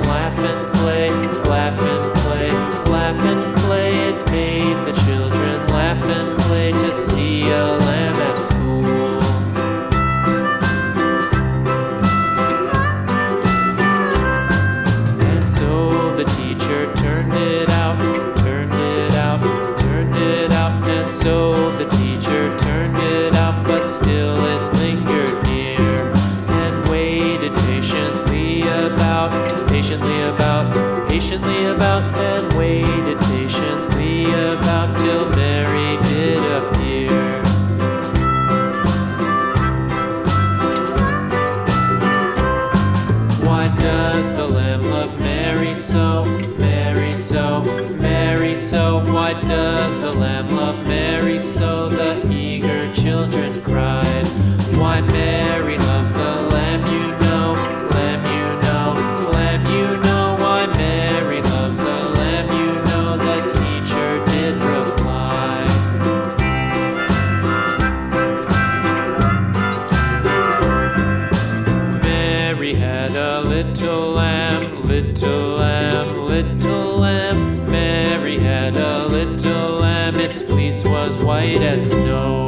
laugh and play, laugh and play, laugh and play. It made the children laugh and play to see a lamb at school. And so the teacher turned it out, turned it out, turned it out. And so the teacher turned it out, but still it lingered near and waited patiently about, and waited patiently about till Mary did appear. Why does the lamb love Mary so, Mary so, Mary so? Why does the lamb love Mary so? The eager children cried. Why Mary loves the lamb, you know, lamb, you know, lamb, you know. Why Mary loves the lamb, you know, the teacher did reply. Mary had a little lamb, little lamb, little lamb. Mary had a little lamb, its fleece was white as snow.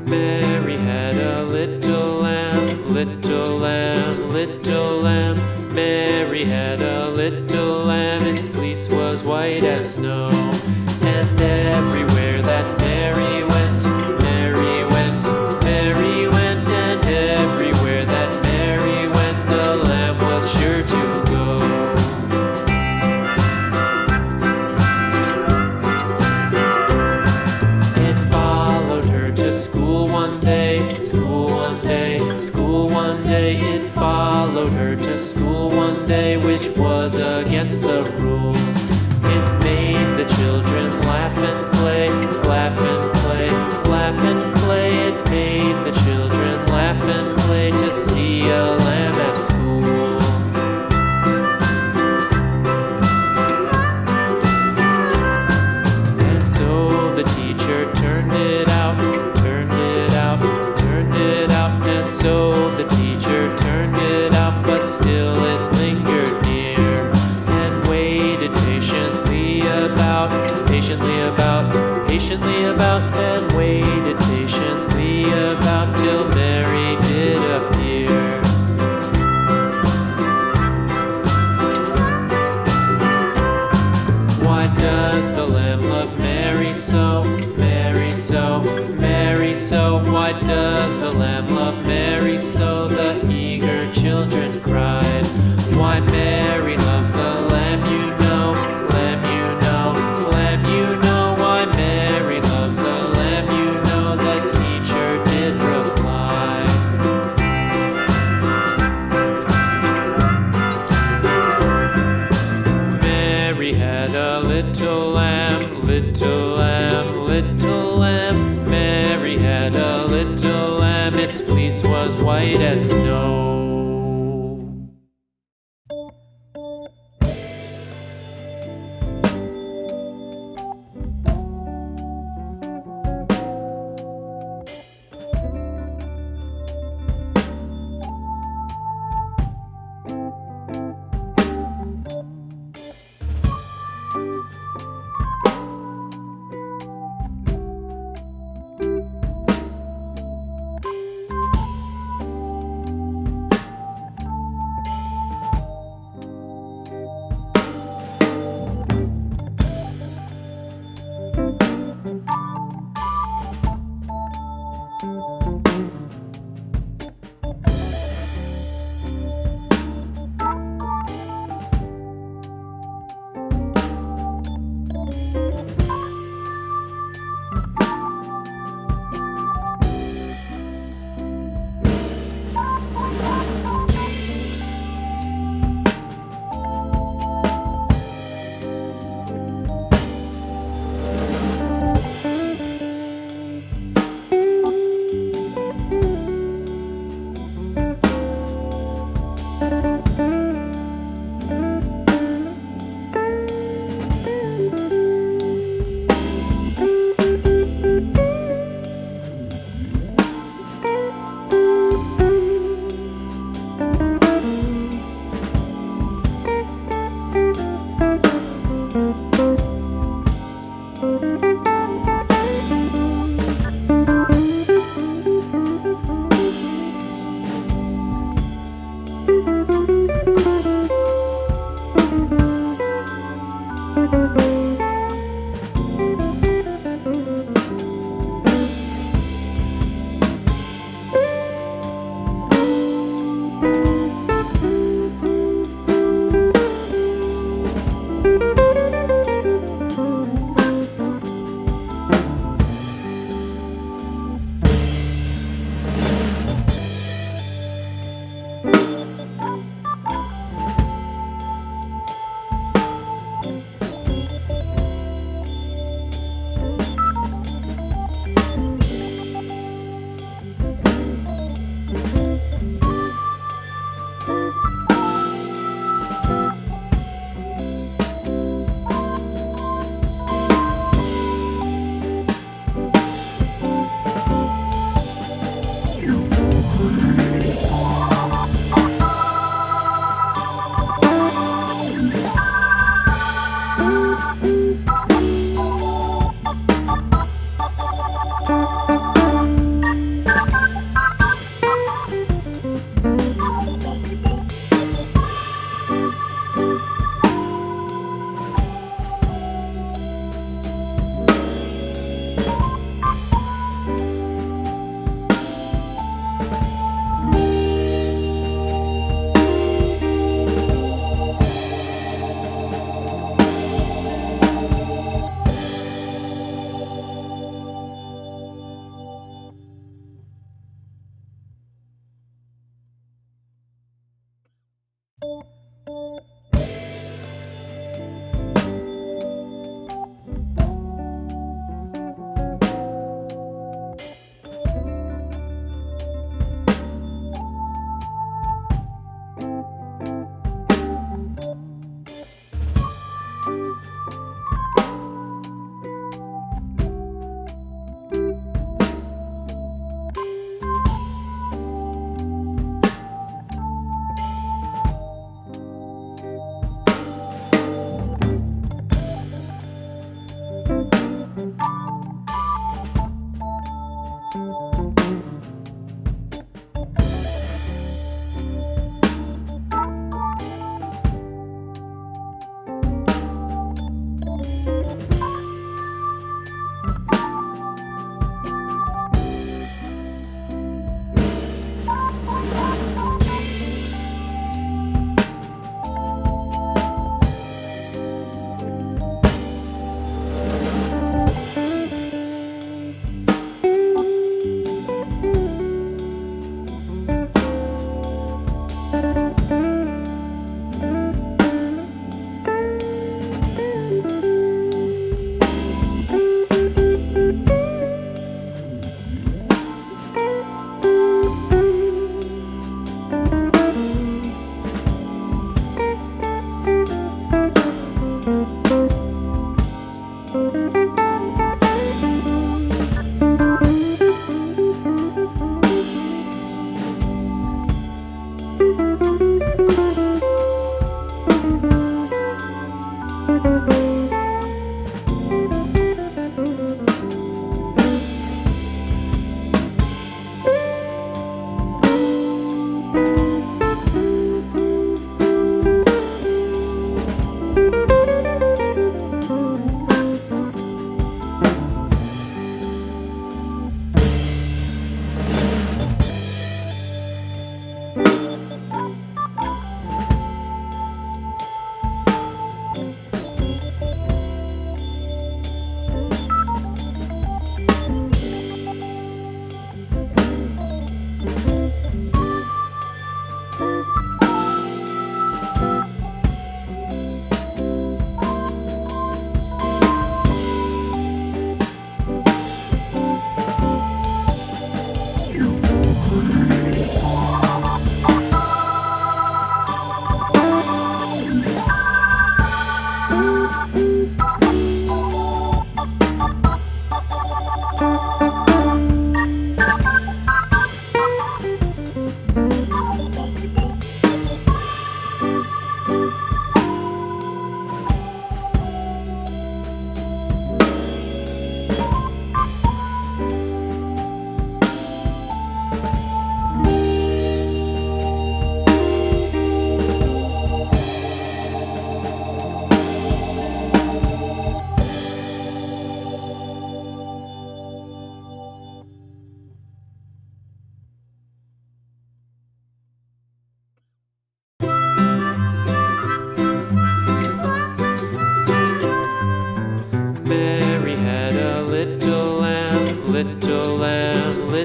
Mary had a little lamb, little lamb, little lamb. Mary had a little lamb, its fleece was white as snow. And everywhere that Mary went, Mary went, Mary went. And everywhere that Mary went, the lamb was sure to go. It followed her to school one day, school one day, school one day. It followed her to school one day, which was against the rules. It made the children laugh and play, laugh and play, laugh and play. It made the children laugh and play to see a lamb at school. And so the teacher turned it out, turned it out, turned it out. And so the teacher turned it out, but still it lingered near and waited patiently about, and waited patiently about till Mary did appear. Why does the lamb love Mary so, Mary so, Mary so? Why does the lamb love Mary so? The eager children cried. Why Mary loves the lamb, you know, lamb, you know, lamb, you know. Why Mary loves the lamb, you know, the teacher did reply. Mary had a little lamb, little lamb, little lamb. Mary had a little lamb, its fleece was white as snow.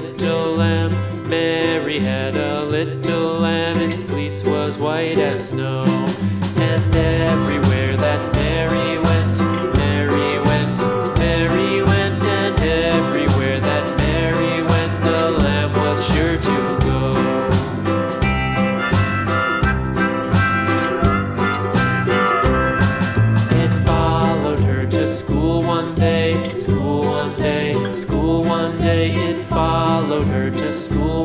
little lamb. Mary had a little lamb, its fleece was white as snow. And everywhere that Mary went, Mary went, Mary went, and everywhere that Mary went, the lamb was sure to go. It followed her to school one day, school one day, school one day. It followed her to school